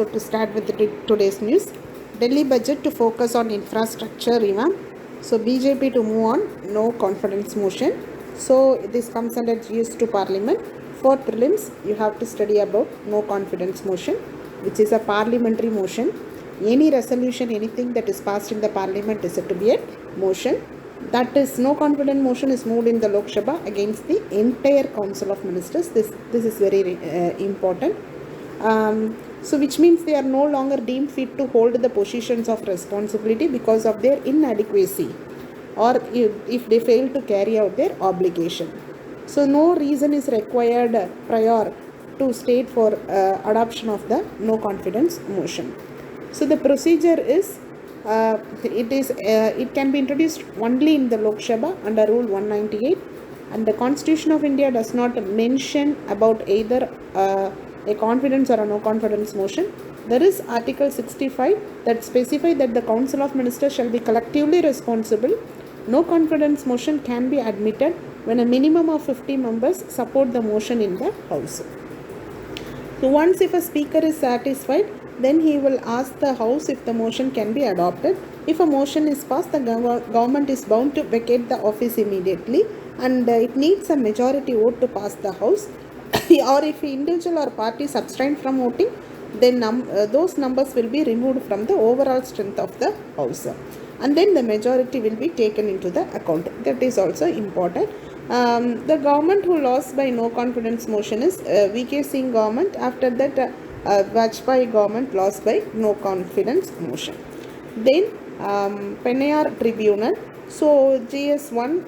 So to start with today's news, Delhi budget to focus on infrastructure revamp. So BJP to move on no confidence motion. So this comes under GS to Parliament. For prelims, you have to study about no confidence motion, which is a parliamentary motion. Any resolution, anything that is passed in the Parliament is said to be a motion. That is, no confidence motion is moved in the Lok Sabha against the entire Council of Ministers. This is very important. So which means they are no longer deemed fit to hold the positions of responsibility because of their inadequacy or if they fail to carry out their obligation. So no reason is required prior to state for adoption of the no confidence motion. So the procedure is it can be introduced only in the Lok Sabha under Rule 198, and the Constitution of India does not mention about either a confidence or a no confidence motion. There is Article 65 that specifies that the Council of Ministers shall be collectively responsible. No confidence motion can be admitted when a minimum of 50 members support the motion in the House. So once if a speaker is satisfied, then he will ask the House if the motion can be adopted. If a motion is passed, the government is bound to vacate the office immediately, and it needs a majority vote to pass the House. Or if individual or party abstain from voting, then those numbers will be removed from the overall strength of the House, and then the majority will be taken into the account. That is also important. The government who lost by no confidence motion is VK Singh government. After that, Vajpayee government lost by no confidence motion. Then Pennaiyar tribunal. So GS1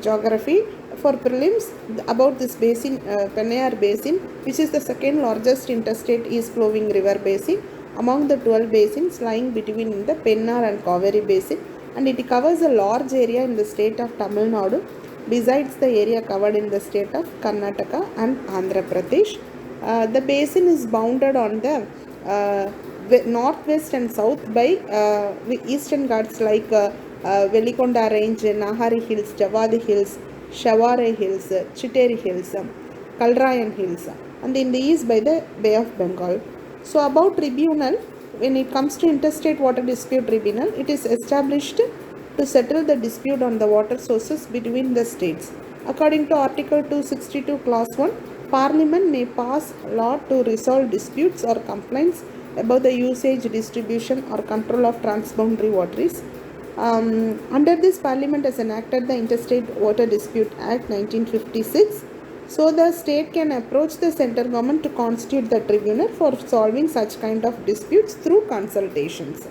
geography for prelims about this basin, Pennaiyar basin, which is the second largest interstate east flowing river basin among the 12 basins lying between the Pennaiyar and Kaveri basin, and it covers a large area in the state of Tamil Nadu besides the area covered in the state of Karnataka and Andhra Pradesh. The basin is bounded on the northwest and south by eastern Ghats like Velikonda Range, Nahari Hills, Javadi Hills, Shaware Hills, Chiteri Hills, Kalrayan Hills, and in the east by the Bay of Bengal. So about tribunal, when it comes to interstate water dispute tribunal, it is established to settle the dispute on the water sources between the states. According to Article 262 Clause 1, Parliament may pass law to resolve disputes or complaints about the usage, distribution or control of transboundary waterways. Under this, Parliament has enacted the Interstate Water Dispute Act 1956. So the state can approach the central government to constitute the tribunal for solving such kind of disputes through consultations.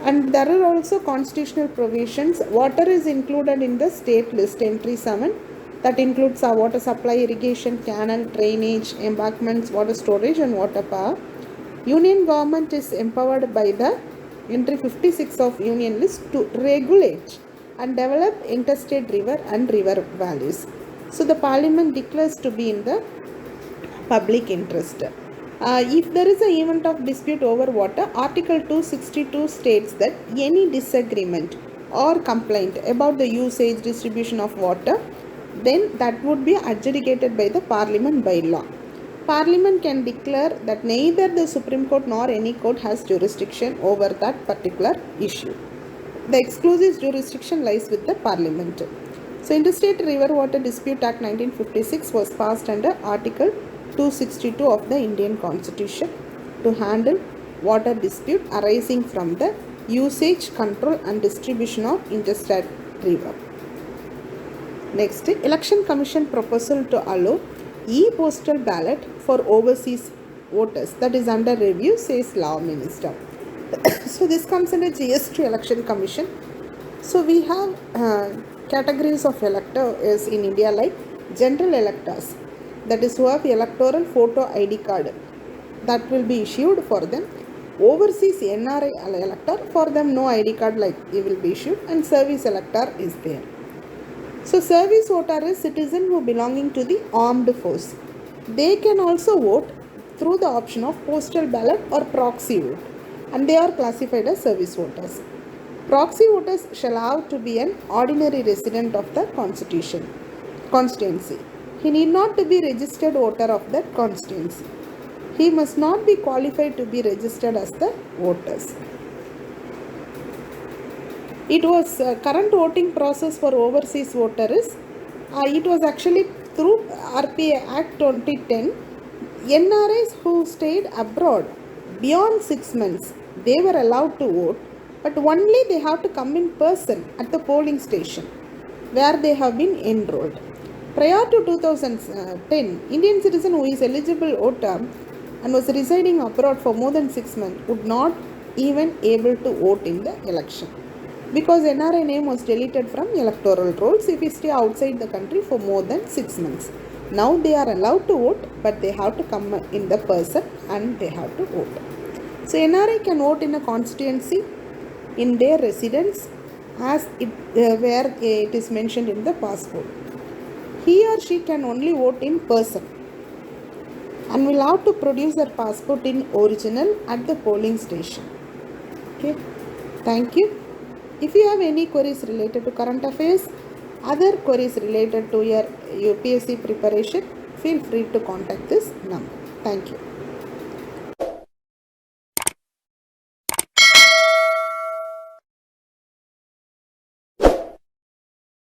And there are also constitutional provisions. Water is included in the state list entry 7. That includes water supply, irrigation, canal, drainage, embankments, water storage and water power. Union government is empowered by the entry 56 of Union list to regulate and develop interstate river and river valleys. So the Parliament declares to be in the public interest. If there is an event of dispute over water, Article 262 states that any disagreement or complaint about the usage, distribution of water, then that would be adjudicated by the Parliament by law. Parliament can declare that neither the Supreme Court nor any court has jurisdiction over that particular issue. The exclusive jurisdiction lies with the Parliament. So Interstate River Water Dispute Act 1956 was passed under Article 262 of the Indian Constitution to handle water dispute arising from the usage, control and distribution of interstate river. Next, Election Commission proposal to allow e-postal ballot for overseas voters, that is under review, says Law Minister. So this comes under GS2 Election Commission. So we have categories of electors in India like general electors, that is who have electoral photo ID card that will be issued for them. Overseas NRI elector, for them no ID card like it will be issued, and service elector is there. So service voter is citizen who belonging to the armed force. They can also vote through the option of postal ballot or proxy vote, and they are classified as service voters. Proxy voters shall have to be an ordinary resident of the constituency. He need not to be registered voter of that constituency. he must not be qualified to be registered as the voters. It was current voting process for overseas voters. It was actually through RPA Act 2010. NRIs who stayed abroad beyond 6 months, they were allowed to vote, but only they have to come in person at the polling station where they have been enrolled. Prior to 2010, Indian citizen who is eligible voter and was residing abroad for more than 6 months would not even able to vote in the election, because NRI name was deleted from electoral rolls if you stay outside the country for more than 6 months. Now they are allowed to vote, but they have to come in the person and they have to vote. So NRI can vote in a constituency in their residence as where it is mentioned in the passport. He or she can only vote in person and will have to produce their passport in original at the polling station. Okay, thank you. If you have any queries related to current affairs, other queries related to your UPSC preparation, feel free to contact this number. Thank you.